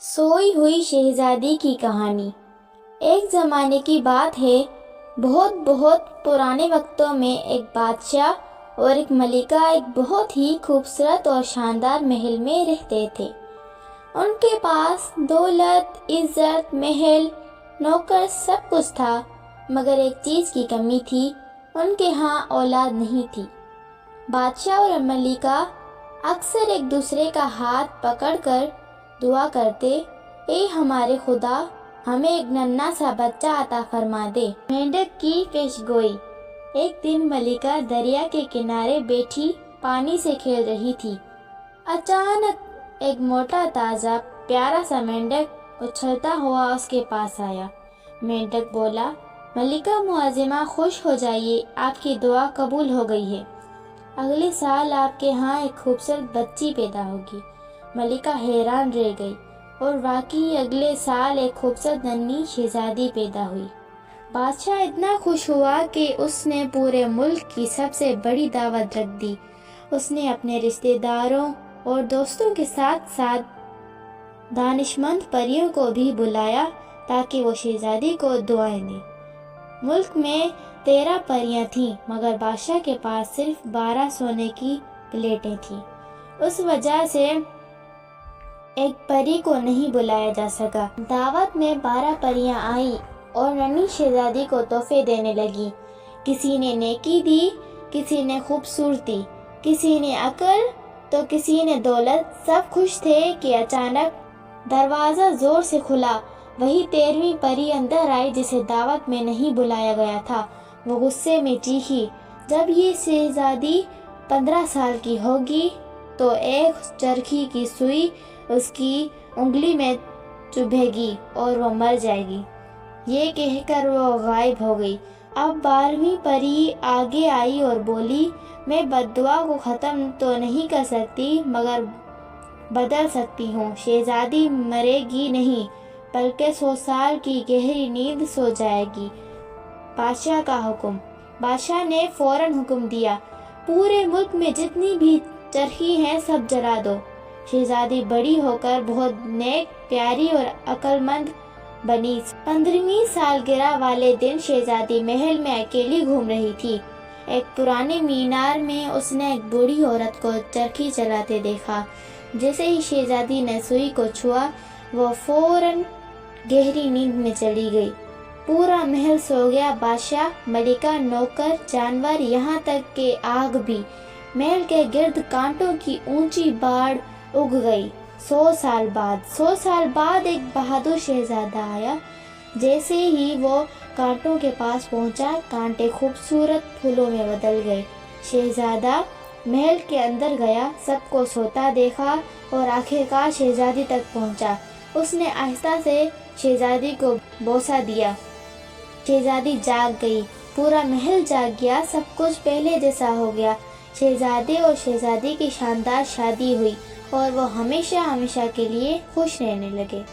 सोई हुई शहजादी की कहानी। एक ज़माने की बात है, बहुत बहुत पुराने वक्तों में एक बादशाह और एक मलिका एक बहुत ही खूबसूरत और शानदार महल में रहते थे। उनके पास दौलत, इज़्ज़त, महल, नौकर सब कुछ था, मगर एक चीज़ की कमी थी, उनके यहाँ औलाद नहीं थी। बादशाह और मलिका अक्सर एक दूसरे का हाथ पकड़कर दुआ करते, ए हमारे खुदा, हमें एक नन्हा सा बच्चा अता फरमा दे। मेंढक की पेशगोई। एक दिन मलिका दरिया के किनारे बैठी पानी से खेल रही थी। अचानक एक मोटा ताज़ा प्यारा सा मेंढक उछलता हुआ उसके पास आया। मेंढक बोला, मलिका मुआज़िमा, खुश हो जाइए, आपकी दुआ कबूल हो गई है। अगले साल आपके यहाँ एक खूबसूरत बच्ची पैदा होगी। मलिका हैरान रह गई और वाकई अगले साल एक खूबसूरत नन्ही शहजादी पैदा हुई। बादशाह इतना खुश हुआ कि उसने पूरे मुल्क की सबसे बड़ी दावत रख दी। उसने अपने रिश्तेदारों और दोस्तों के साथ साथ दानिशमंद परियों को भी बुलाया ताकि वो शहजादी को दुआएं दें। मुल्क में 13 परियां थीं, मगर बादशाह के पास सिर्फ 12 सोने की प्लेटें थीं। उस वजह से एक परी को नहीं बुलाया जा सका। दावत में 12 परियां आईं और नन्ही शहजादी को तोहफे देने लगी। किसी ने नेकी दी, किसी ने खूबसूरती, किसी ने अकल तो किसी ने दौलत। सब खुश थे कि अचानक दरवाज़ा ज़ोर से खुला। वही 13वीं परी अंदर आई जिसे दावत में नहीं बुलाया गया था। वो गुस्से में चीखी, जब ये शहजादी 15 साल की होगी तो एक चरखी की सुई उसकी उंगली में चुभेगी और वो मर जाएगी। ये कहकर वो गायब हो गई। अब 12वीं परी आगे आई और बोली, मैं बद्दुआ को ख़त्म तो नहीं कर सकती, मगर बदल सकती हूँ। शहजादी मरेगी नहीं, बल्कि 100 साल की गहरी नींद सो जाएगी। बादशाह का हुक्म। बादशाह ने फौरन हुक्म दिया, पूरे मुल्क में जितनी भी चरखी हैं सब जला दो। शहजादी बड़ी होकर बहुत नेक, प्यारी और अक्लमंद बनी। 15वीं सालगिरह वाले दिन शहजादी महल में अकेली घूम रही थी। एक पुराने मीनार में उसने एक बूढ़ी औरत को चरखी चलाते देखा। जैसे ही शहजादी ने सुई को छुआ, वो फौरन गहरी नींद में चली गई। पूरा महल सो गया। बादशाह, मलिका, नौकर, जानवर, यहाँ तक कि आग भी। महल के गिर्द कांटों की ऊंची बाड़ उग गई। 100 साल बाद एक बहादुर शहजादा आया। जैसे ही वो कांटों के पास पहुंचा, कांटे खूबसूरत फूलों में बदल गए। शहजादा महल के अंदर गया, सबको सोता देखा और आखिरकार शहजादी तक पहुंचा। उसने आहिस्ता से शहजादी को बोसा दिया। शहजादी जाग गई, पूरा महल जाग गया, सब कुछ पहले जैसा हो गया। शहजादे और शहजादी की शानदार शादी हुई और वो हमेशा हमेशा के लिए खुश रहने लगे।